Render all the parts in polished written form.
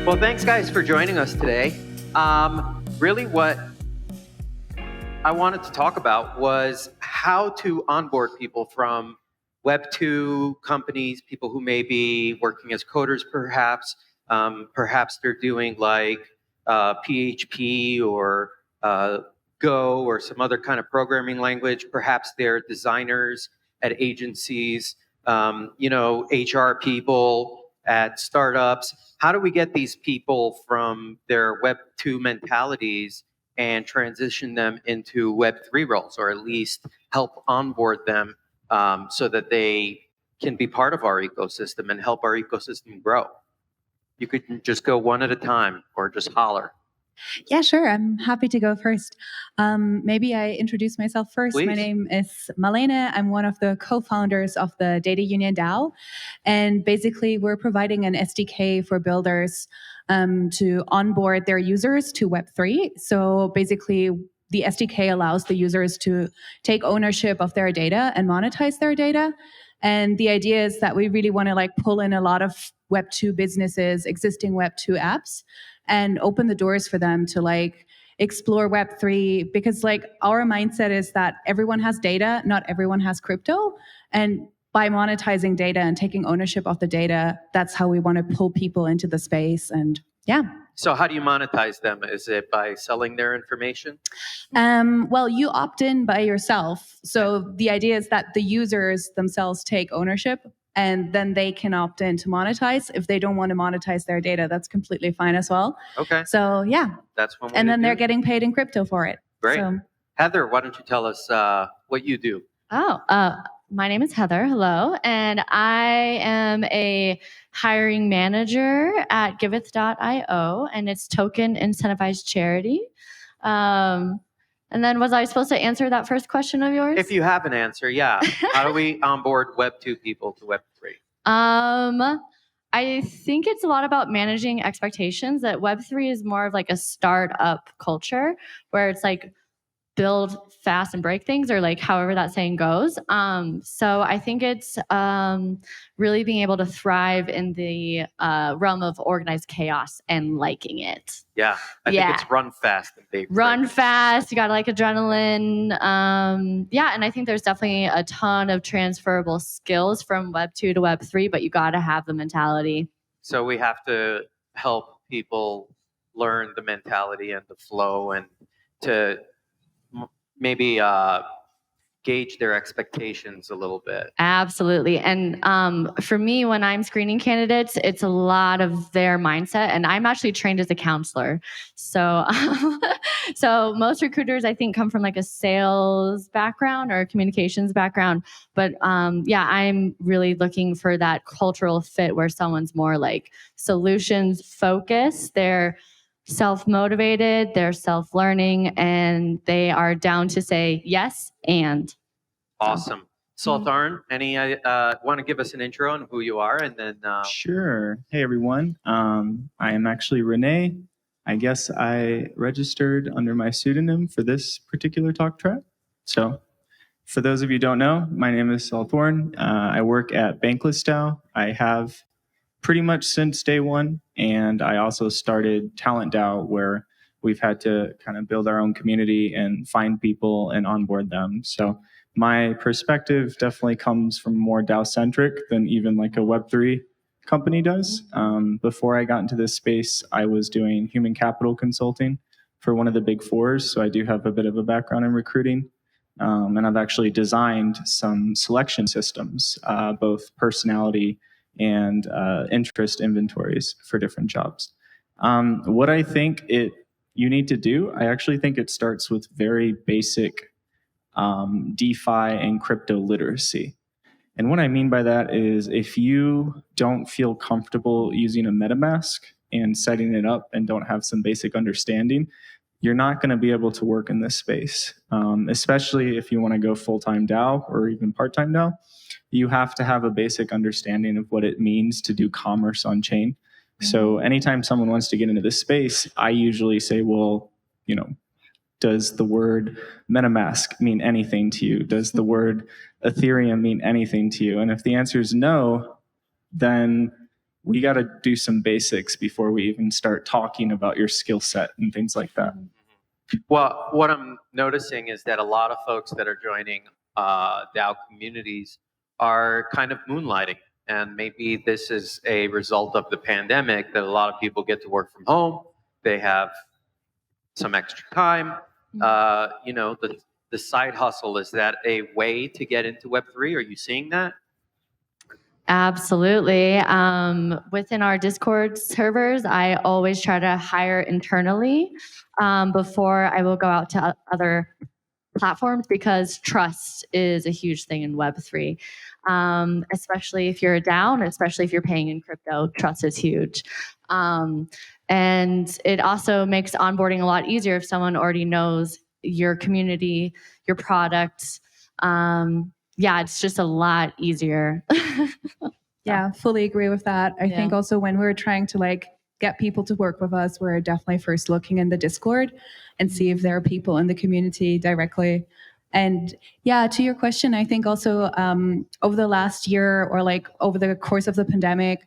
Well, thanks guys for joining us today. Really what I wanted to talk about was how to onboard people from Web2 companies, people who may be working as coders perhaps. Perhaps they're doing like PHP or Go or some other kind of programming language. Perhaps they're designers at agencies, HR people at startups. How do we get these people from their Web2 mentalities and transition them into Web3 roles, or at least help onboard them so that they can be part of our ecosystem and help our ecosystem grow? You could just go one at a time or just holler. Yeah, sure. I'm happy to go first. Maybe I introduce myself first. Please. My name is Marlene. I'm one of the co-founders of the Data Union DAO. And basically, we're providing an SDK for builders to onboard their users to Web3. So basically, the SDK allows the users to take ownership of their data and monetize their data. And the idea is that we really want to pull in a lot of Web2 businesses, existing Web2 apps, and open the doors for them to explore Web3, because our mindset is that everyone has data, not everyone has crypto. And by monetizing data and taking ownership of the data, that's how we want to pull people into the space. And yeah. So how do you monetize them? Is it by selling their information? Well, you opt in by yourself. So the idea is that the users themselves take ownership, and then they can opt in to monetize. If they don't want to monetize their data, that's completely fine as well. Okay. So yeah. That's one way. And then they're getting paid in crypto for it. Great. So. Heather, why don't you tell us what you do? My name is Heather. Hello. And I am a hiring manager at Giveth.io, and it's token incentivized charity. And then was I supposed to answer that first question of yours? If you have an answer, yeah. How do we onboard Web2 people to Web3? I think it's a lot about managing expectations. That Web3 is more of a startup culture where it's build fast and break things, or however that saying goes. So I think it's really being able to thrive in the realm of organized chaos and liking it. Yeah, I think it's run fast and big. Run fast, you got adrenaline. And I think there's definitely a ton of transferable skills from Web2 to Web3, but you got to have the mentality. So we have to help people learn the mentality and the flow, and to maybe gauge their expectations a little bit. Absolutely. And for me, when I'm screening candidates, it's a lot of their mindset. And I'm actually trained as a counselor. So so most recruiters, I think, come from a sales background or a communications background. But I'm really looking for that cultural fit where someone's more solutions focused. They're self-motivated, they're self-learning, and they are down to say yes and. Awesome. Sultan, any want to give us an intro on who you are, and then Sure. Hey everyone. I am actually Renee. I guess I registered under my pseudonym for this particular talk track. So for those of you who don't know, my name is Sultan. I work at Bankless DAO. I have pretty much since day one. And I also started Talent DAO, where we've had to kind of build our own community and find people and onboard them. So my perspective definitely comes from more DAO-centric than even a Web3 company does. Before I got into this space, I was doing human capital consulting for one of the big fours. So I do have a bit of a background in recruiting. And I've actually designed some selection systems, both personality and interest inventories for different jobs. What I think you need to do, I actually think it starts with very basic DeFi and crypto literacy. And what I mean by that is, if you don't feel comfortable using a MetaMask and setting it up and don't have some basic understanding, you're not going to be able to work in this space, especially if you want to go full-time DAO or even part-time DAO. You have to have a basic understanding of what it means to do commerce on chain. So anytime someone wants to get into this space, I usually say, well, does the word MetaMask mean anything to you? Does the word Ethereum mean anything to you? And if the answer is no, then we got to do some basics before we even start talking about your skill set and things like that. Well, what I'm noticing is that a lot of folks that are joining DAO communities are kind of moonlighting. And maybe this is a result of the pandemic that a lot of people get to work from home. They have some extra time. The side hustle, is that a way to get into Web3? Are you seeing that? Absolutely. Within our Discord servers, I always try to hire internally before I will go out to other platforms, because trust is a huge thing in Web3. Especially if you're down, especially if you're paying in crypto, trust is huge. And it also makes onboarding a lot easier if someone already knows your community, your product. It's just a lot easier. Yeah, fully agree with that. I think also when we're trying to get people to work with us, we're definitely first looking in the Discord and see if there are people in the community directly. And to your question, I think also over the last year or over the course of the pandemic,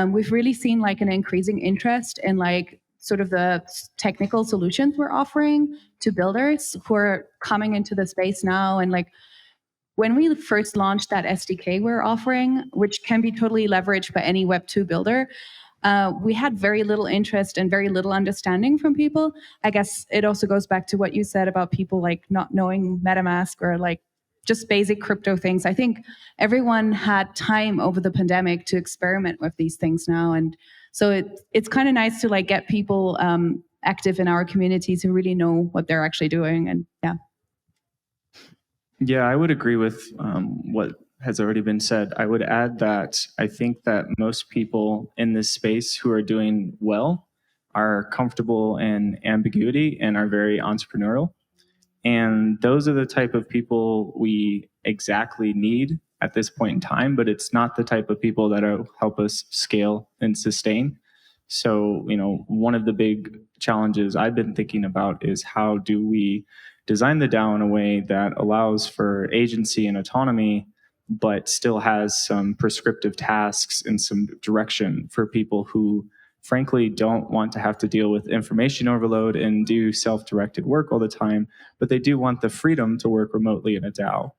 we've really seen an increasing interest in sort of the technical solutions we're offering to builders who are coming into the space now. And when we first launched that SDK we're offering, which can be totally leveraged by any Web2 builder, we had very little interest and very little understanding from people. I guess it also goes back to what you said about people not knowing MetaMask or just basic crypto things. I think everyone had time over the pandemic to experiment with these things now. And so it's kind of nice to get people active in our communities who really know what they're actually doing. And Yeah, I would agree with what has already been said. I would add that I think that most people in this space who are doing well are comfortable in ambiguity and are very entrepreneurial. And those are the type of people we exactly need at this point in time, but it's not the type of people that will help us scale and sustain. So, one of the big challenges I've been thinking about is how do we design the DAO in a way that allows for agency and autonomy, but still has some prescriptive tasks and some direction for people who frankly don't want to have to deal with information overload and do self-directed work all the time, but they do want the freedom to work remotely in a DAO.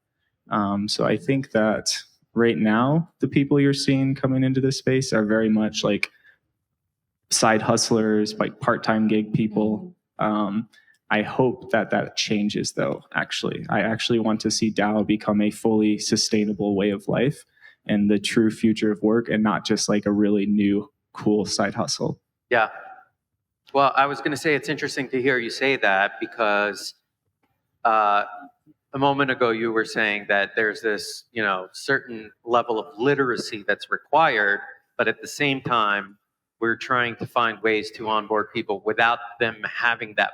So I think that right now, the people you're seeing coming into this space are very much side hustlers, part-time gig people. I hope that changes, though, actually. I actually want to see DAO become a fully sustainable way of life and the true future of work, and not just a really new, cool side hustle. Yeah. Well, I was going to say it's interesting to hear you say that, because a moment ago you were saying that there's this, certain level of literacy that's required, but at the same time, we're trying to find ways to onboard people without them having that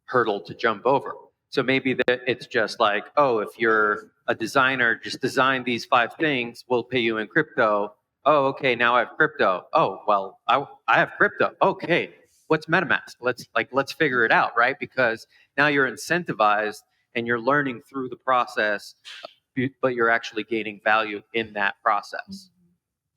hurdle to jump over. So maybe it's just if you're a designer, just design these 5 things, we'll pay you in crypto. Oh, okay, now I have crypto. Oh, well, I have crypto. Okay, what's MetaMask? Let's figure it out, right? Because now you're incentivized and you're learning through the process, but you're actually gaining value in that process.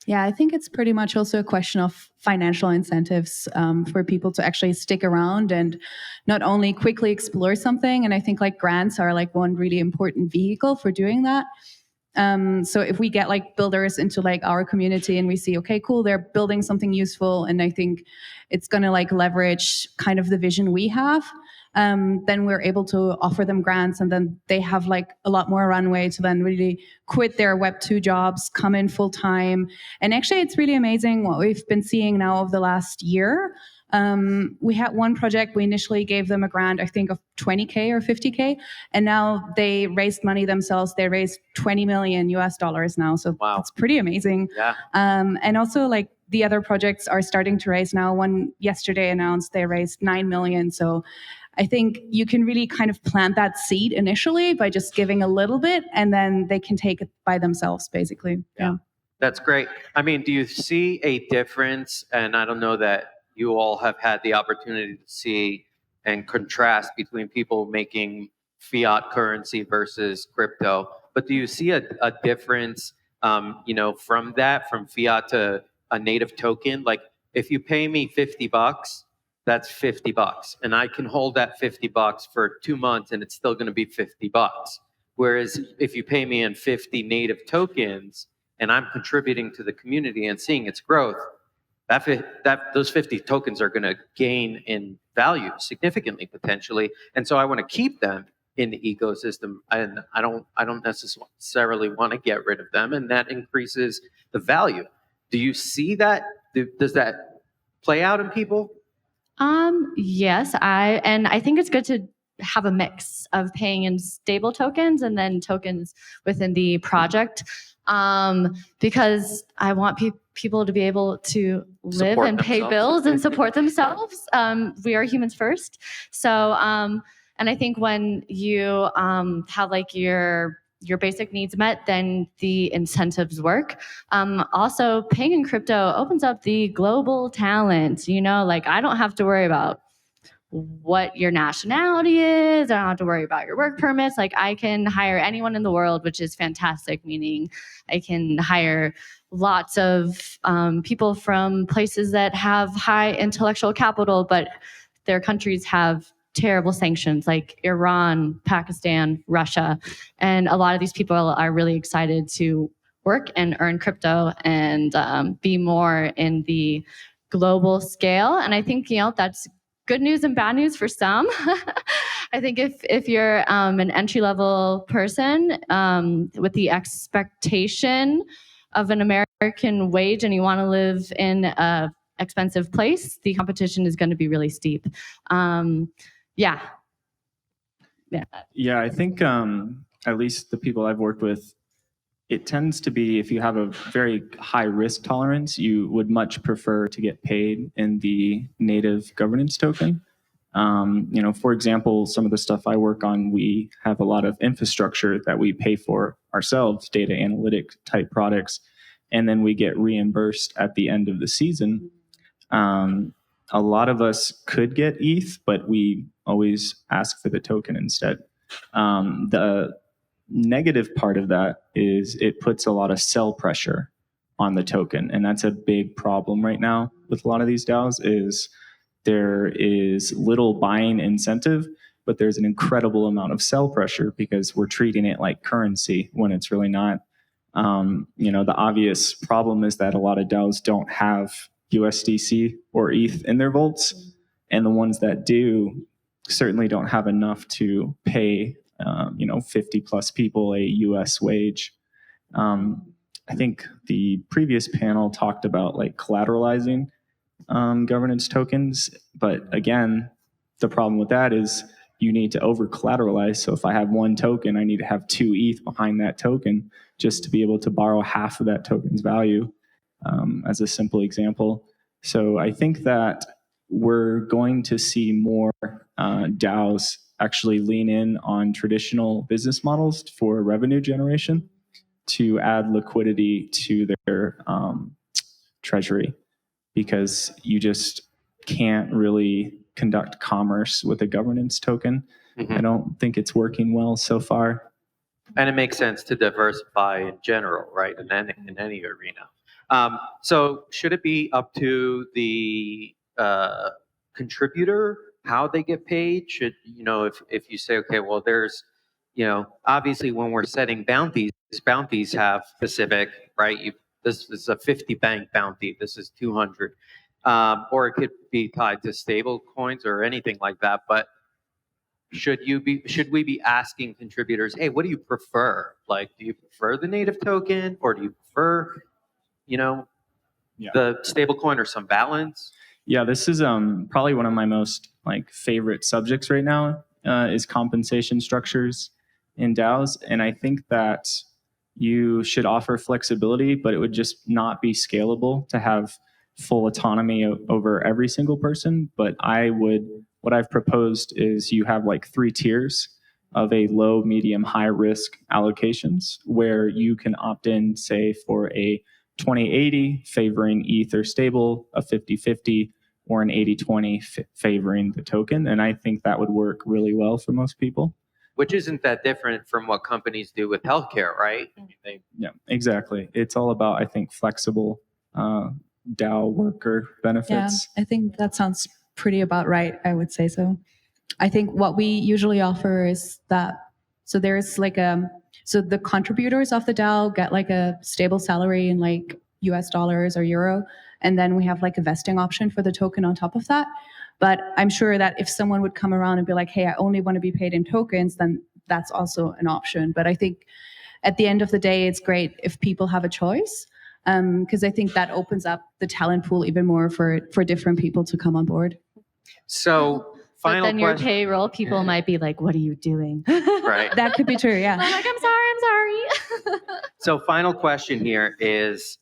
Yeah, I think it's pretty much also a question of financial incentives for people to actually stick around and not only quickly explore something. And I think grants are one really important vehicle for doing that. So if we get builders into our community and we see, okay, cool, they're building something useful, and I think it's going to leverage kind of the vision we have, then we're able to offer them grants, and then they have a lot more runway to then really quit their Web2 jobs, come in full time. And actually, it's really amazing what we've been seeing now over the last year. We had one project, we initially gave them a grant, I think of 20K or 50K. And now they raised money themselves. They raised $20 million now. So wow. It's pretty amazing. Yeah. And also the other projects are starting to raise now. One yesterday announced they raised 9 million. So I think you can really kind of plant that seed initially by just giving a little bit, and then they can take it by themselves, basically. Yeah. That's great. I mean, do you see a difference? And I don't know that you all have had the opportunity to see and contrast between people making fiat currency versus crypto, but do you see a difference, from fiat to a native token. Like if you pay me $50, that's $50, and I can hold that $50 for 2 months, and it's still going to be $50. Whereas if you pay me in 50 native tokens, and I'm contributing to the community and seeing its growth, those 50 tokens are going to gain in value significantly, potentially, and so I want to keep them in the ecosystem, and I don't necessarily want to get rid of them, and that increases the value. Do you see that? Does that play out in people? Yes, I think it's good to have a mix of paying in stable tokens and then tokens within the project, because I want people to be able to live Support and pay themselves. bills and support themselves. We are humans first. So, and I think when you have like your basic needs met, then the incentives work. Also, paying in crypto opens up the global talent. Like I don't have to worry about what your nationality is. I don't have to worry about your work permits. Like I can hire anyone in the world, which is fantastic, meaning I can hire lots of people from places that have high intellectual capital, but their countries have terrible sanctions like Iran, Pakistan, Russia. And a lot of these people are really excited to work and earn crypto and be more in the global scale. And I think, that's good news and bad news for some. I think if you're an entry-level person with the expectation of an American wage and you want to live in an expensive place, the competition is going to be really steep. Yeah. I think at least the people I've worked with, it tends to be if you have a very high risk tolerance, you would much prefer to get paid in the native governance token. For example, some of the stuff I work on, we have a lot of infrastructure that we pay for ourselves, data analytic type products, and then we get reimbursed at the end of the season. A lot of us could get ETH, but we always ask for the token instead. The negative part of that is it puts a lot of sell pressure on the token, and that's a big problem right now with a lot of these DAOs. Is there is little buying incentive, but there's an incredible amount of sell pressure because we're treating it like currency when it's really not. The obvious problem is that a lot of DAOs don't have USDC or ETH in their vaults, and the ones that do certainly don't have enough to pay 50 plus people a US wage. I think the previous panel talked about like collateralizing governance tokens, but again, the problem with that is you need to over collateralize. So if I have one token, I need to have 2 ETH behind that token just to be able to borrow half of that token's value, as a simple example. So I think that we're going to see more DAOs actually lean in on traditional business models for revenue generation to add liquidity to their treasury, because you just can't really conduct commerce with a governance token. Mm-hmm. I don't think it's working well so far. And it makes sense to diversify in general, right? In any arena. So should it be up to the contributor how they get paid? Should, if you say, okay, well, there's, obviously when we're setting bounties have specific, right? This is a 50 bank bounty. This is 200. Or it could be tied to stable coins or anything like that. But should we be asking contributors, hey, what do you prefer? Like, do you prefer the native token, or do you prefer, the stable coin or some balance? Yeah, this is probably one of my most favorite subjects right now, is compensation structures in DAOs. And I think that you should offer flexibility, but it would just not be scalable to have full autonomy over every single person. But what I've proposed is you have 3 tiers of a low, medium, high risk allocations where you can opt in, say, for a 20-80 favoring ETH or stable, a 50-50, or an 80-20 favoring the token. And I think that would work really well for most people. Which isn't that different from what companies do with healthcare, right? Yeah, exactly. It's all about, I think, flexible DAO worker Yeah, benefits. I think that sounds pretty about right. I would say so. I think what we usually offer is that, so there's like so the contributors of the DAO get like a stable salary in like US dollars or euro. And then we have like a vesting option for the token on top of that. But I'm sure that if someone would come around and be like, hey, I only want to be paid in tokens, then that's also an option. But I think at the end of the day, it's great if people have a choice, because I think that opens up the talent pool even more for different people to come on board. So, But final then your question. payroll people might be like, what are you doing? Right. That could be true, yeah. I'm like, I'm sorry. So, final question here is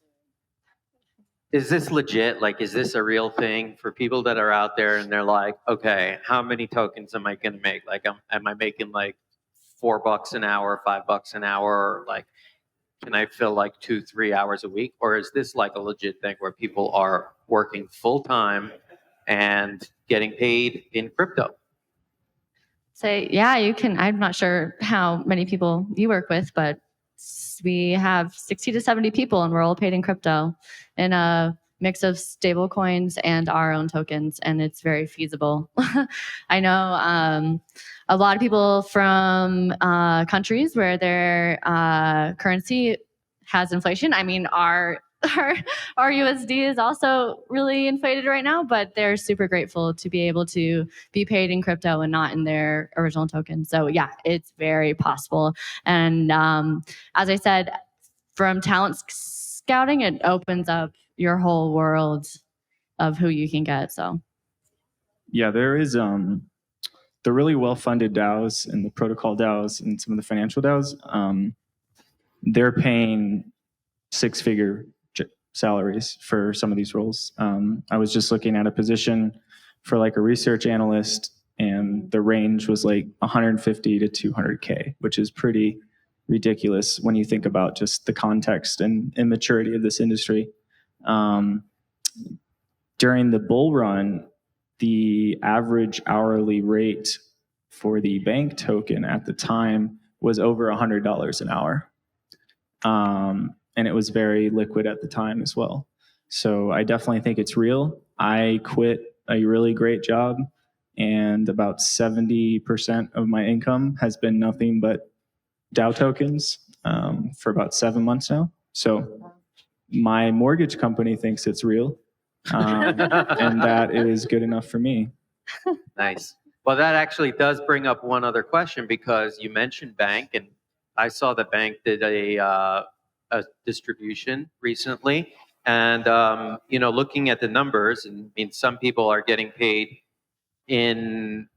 this legit? Like, is this a real thing for people that are out there and they're like, okay, how many tokens am I going to make? Like, am I making like $4 an hour, $5 an hour, or like, can I fill like 2-3 hours a week? Or is this like a legit thing where people are working full time and getting paid in crypto? Say, yeah, you can. I'm not sure how many people you work with, but we have 60 to 70 people and we're all paid in crypto in a mix of stable coins and our own tokens. And it's very feasible. I know a lot of people from countries where their currency has inflation. I mean, our USD is also really inflated right now, but they're super grateful to be able to be paid in crypto and not in their original token. So yeah, it's very possible. And as I said, from talent scouting, it opens up your whole world of who you can get. So Yeah, there is the really well-funded DAOs and the protocol DAOs and some of the financial DAOs. They're paying six-figure salaries for some of these roles. I was just looking at a position for like a research analyst, and the range was like 150 to 200K, which is pretty ridiculous when you think about just the context and immaturity of this industry. During the bull run, the average hourly rate for the bank token at the time was over $100 an hour. And it was very liquid at the time as well. So I definitely think it's real. I quit a really great job, and about 70% of my income has been nothing but DAO tokens for about 7 months now. So my mortgage company thinks it's real, and that is good enough for me. Nice. Well, that actually does bring up one other question, because you mentioned bank, and I saw the bank did a distribution recently, and looking at the numbers, and I mean, some people are getting paid in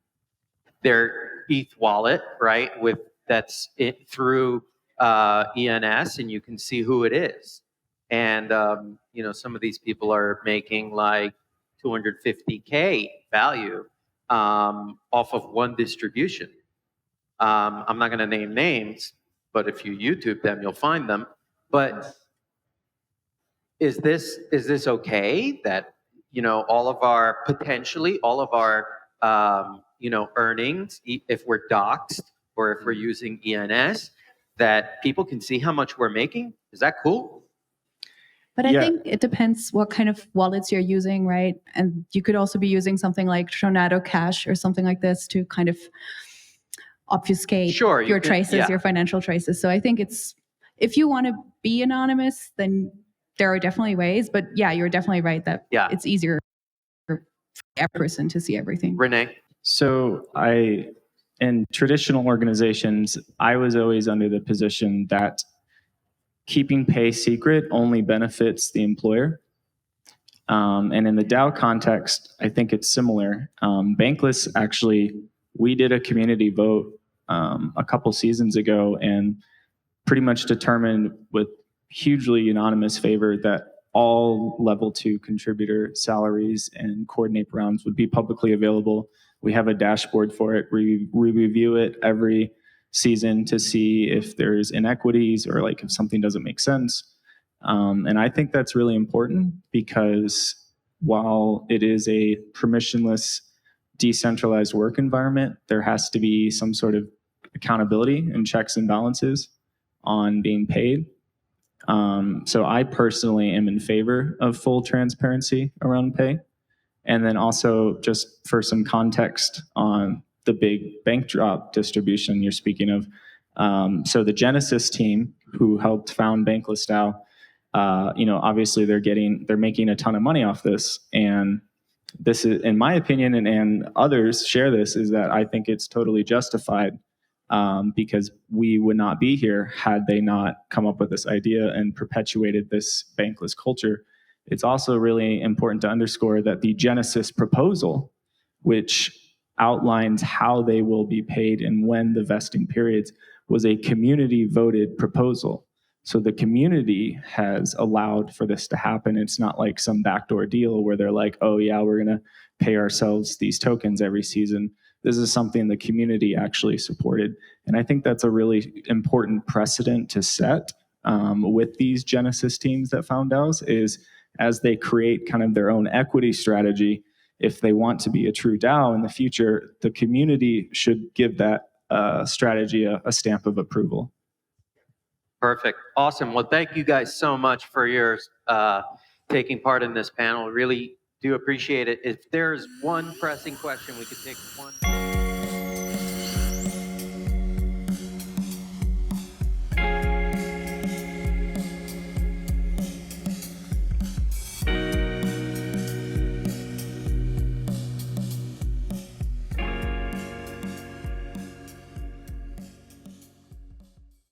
their ETH wallet, right? That's it through ENS, and you can see who it is. And some of these people are making like 250K value off of one distribution. I'm not going to name names, but if you YouTube them, you'll find them. But is this okay that all of our earnings, if we're doxed or if we're using ENS, that people can see how much we're making? Is that cool? But I think it depends what kind of wallets you're using, right? And you could also be using something like Tornado Cash or something like this to kind of obfuscate your traces, your financial traces. So I think if you want to be anonymous, then there are definitely ways. But yeah, you're definitely right that it's easier for every person to see everything. Renee? So in traditional organizations, I was always under the position that keeping pay secret only benefits the employer. And in the DAO context, I think it's similar. Bankless, actually, we did a community vote a couple seasons ago and pretty much determined with hugely unanimous favor that all level 2 contributor salaries and coordinate rounds would be publicly available. We have a dashboard for it. We review it every season to see if there's inequities or like if something doesn't make sense. And I think that's really important, because while it is a permissionless, decentralized work environment, there has to be some sort of accountability and checks and balances on being paid. So I personally am in favor of full transparency around pay. And then also, just for some context on the big bank drop distribution you're speaking of. So the Genesis team, who helped found Bankless DAO, obviously they're making a ton of money off this. And this is, in my opinion, and others share this, is that I think it's totally justified, because we would not be here had they not come up with this idea and perpetuated this bankless culture. It's also really important to underscore that the Genesis proposal, which outlines how they will be paid and when the vesting periods, was a community voted proposal. So the community has allowed for this to happen. It's not like some backdoor deal where they're like, oh yeah, we're going to pay ourselves these tokens every season. This is something the community actually supported. And I think that's a really important precedent to set with these Genesis teams that found DAOs, is as they create kind of their own equity strategy, if they want to be a true DAO in the future, the community should give that strategy a stamp of approval. Perfect. Awesome. Well, thank you guys so much for your taking part in this panel. Really do appreciate it. If there's one pressing question, we could take one.